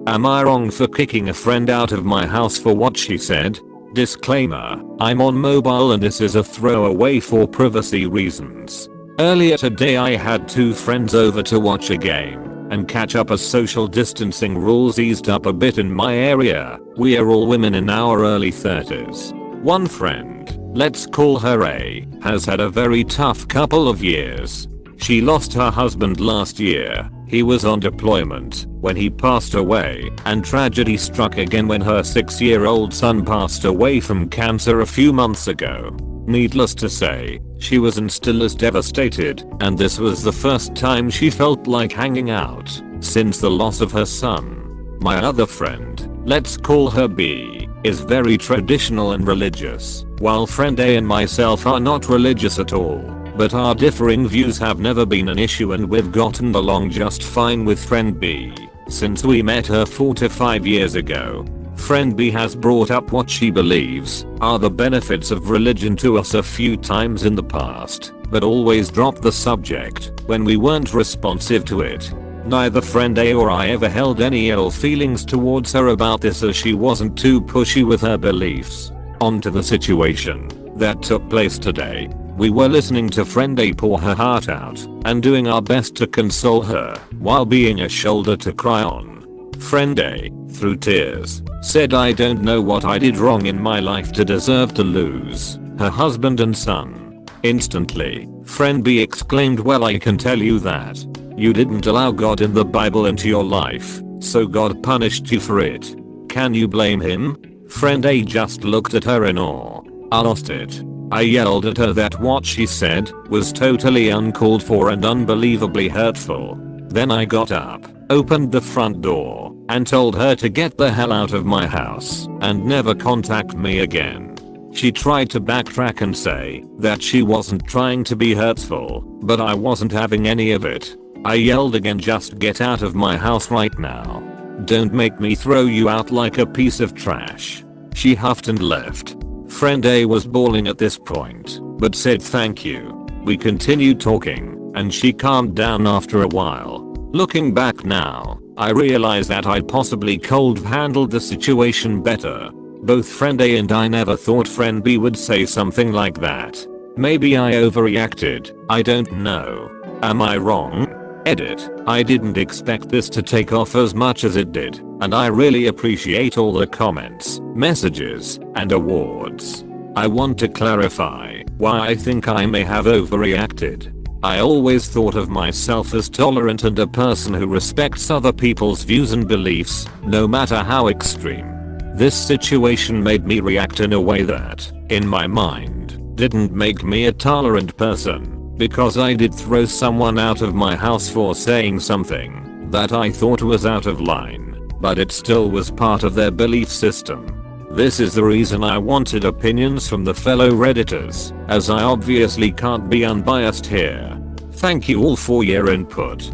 Am I wrong for kicking a friend out of my house for what she said? Disclaimer, I'm on mobile and this is a throwaway for privacy reasons. Earlier today I had 2 friends over to watch a game and catch up as social distancing rules eased up a bit in my area. We are all women in our early 30s. One friend, let's call her A, has had a very tough couple of years. She lost her husband last year. He was on deployment when he passed away, and tragedy struck again when her 6-year-old son passed away from cancer a few months ago. Needless to say, she was and still is devastated, and this was the first time she felt like hanging out since the loss of her son. My other friend, let's call her B, is very traditional and religious, while friend A and myself are not religious at all. But our differing views have never been an issue and we've gotten along just fine with friend B since we met her 4 to 5 years ago. Friend B has brought up what she believes are the benefits of religion to us a few times in the past, but always dropped the subject when we weren't responsive to it. Neither friend A or I ever held any ill feelings towards her about this as she wasn't too pushy with her beliefs. On to the situation that took place today. We were listening to friend A pour her heart out and doing our best to console her while being a shoulder to cry on. Friend A, through tears, said I don't know what I did wrong in my life to deserve to lose her husband and son. Instantly, friend B exclaimed, well, I can tell you that. You didn't allow God in the Bible into your life, so God punished you for it. Can you blame him? Friend A just looked at her in awe. I lost it. I yelled at her that what she said was totally uncalled for and unbelievably hurtful. Then I got up, opened the front door, and told her to get the hell out of my house and never contact me again. She tried to backtrack and say that she wasn't trying to be hurtful, but I wasn't having any of it. I yelled again, just get out of my house right now. Don't make me throw you out like a piece of trash. She huffed and left. Friend A was bawling at this point, but said thank you. We continued talking, and she calmed down after a while. Looking back now, I realize that I possibly could have handled the situation better. Both friend A and I never thought friend B would say something like that. Maybe I overreacted, I don't know. Am I wrong? Edit, I didn't expect this to take off as much as it did, and I really appreciate all the comments, messages, and awards. I want to clarify why I think I may have overreacted. I always thought of myself as tolerant and a person who respects other people's views and beliefs, no matter how extreme. This situation made me react in a way that, in my mind, didn't make me a tolerant person. Because I did throw someone out of my house for saying something that I thought was out of line, but it still was part of their belief system. This is the reason I wanted opinions from the fellow Redditors, as I obviously can't be unbiased here. Thank you all for your input.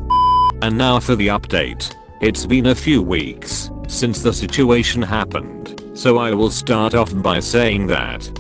And now for the update. It's been a few weeks since the situation happened, so I will start off by saying that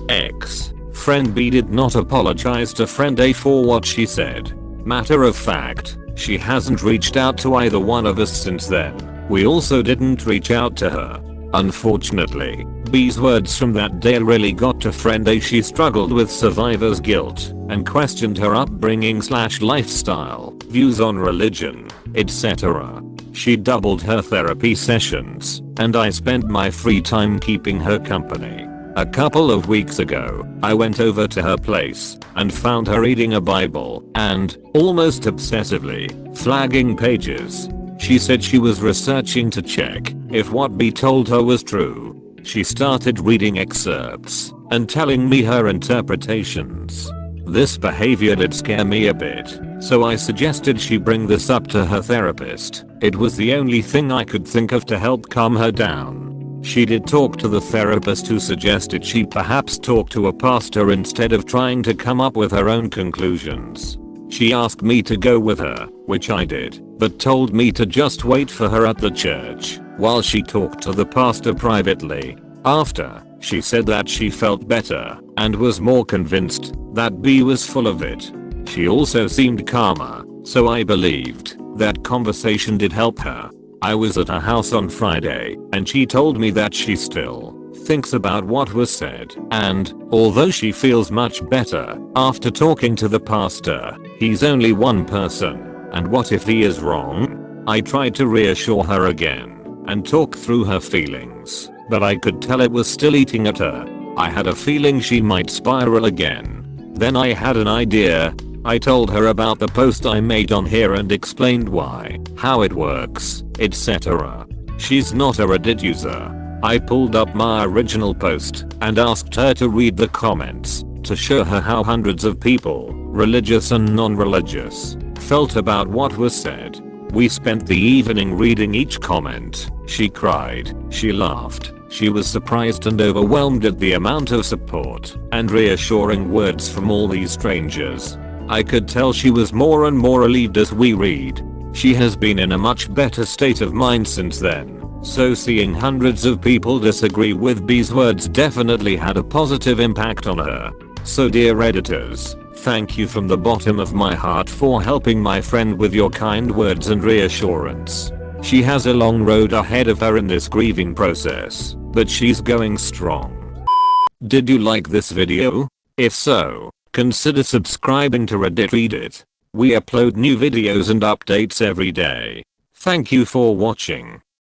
friend B did not apologize to friend A for what she said. Matter of fact, she hasn't reached out to either one of us since then. We also didn't reach out to her. Unfortunately, B's words from that day really got to friend A. She struggled with survivor's guilt and questioned her upbringing / lifestyle, views on religion, etc. She doubled her therapy sessions, and I spent my free time keeping her company. A couple of weeks ago, I went over to her place and found her reading a Bible and, almost obsessively, flagging pages. She said she was researching to check if what B told her was true. She started reading excerpts and telling me her interpretations. This behavior did scare me a bit, so I suggested she bring this up to her therapist. It was the only thing I could think of to help calm her down. She did talk to the therapist, who suggested she perhaps talk to a pastor instead of trying to come up with her own conclusions. She asked me to go with her, which I did, but told me to just wait for her at the church while she talked to the pastor privately. After, she said that she felt better and was more convinced that B was full of it. She also seemed calmer, so I believed that conversation did help her. I was at her house on Friday and she told me that she still thinks about what was said, and although she feels much better after talking to the pastor, he's only one person, and what if he is wrong? I tried to reassure her again and talk through her feelings, but I could tell it was still eating at her. I had a feeling she might spiral again. Then I had an idea. I told her about the post I made on here and explained why, how it works, etc. She's not a Reddit user. I pulled up my original post and asked her to read the comments to show her how hundreds of people, religious and non-religious, felt about what was said. We spent the evening reading each comment. She cried, she laughed, she was surprised and overwhelmed at the amount of support and reassuring words from all these strangers. I could tell she was more and more relieved as we read. She has been in a much better state of mind since then. So seeing hundreds of people disagree with B's words definitely had a positive impact on her. So dear Redditors, thank you from the bottom of my heart for helping my friend with your kind words and reassurance. She has a long road ahead of her in this grieving process, but she's going strong. Did you like this video? If so, consider subscribing to Reddit Reddit. We upload new videos and updates every day. Thank you for watching.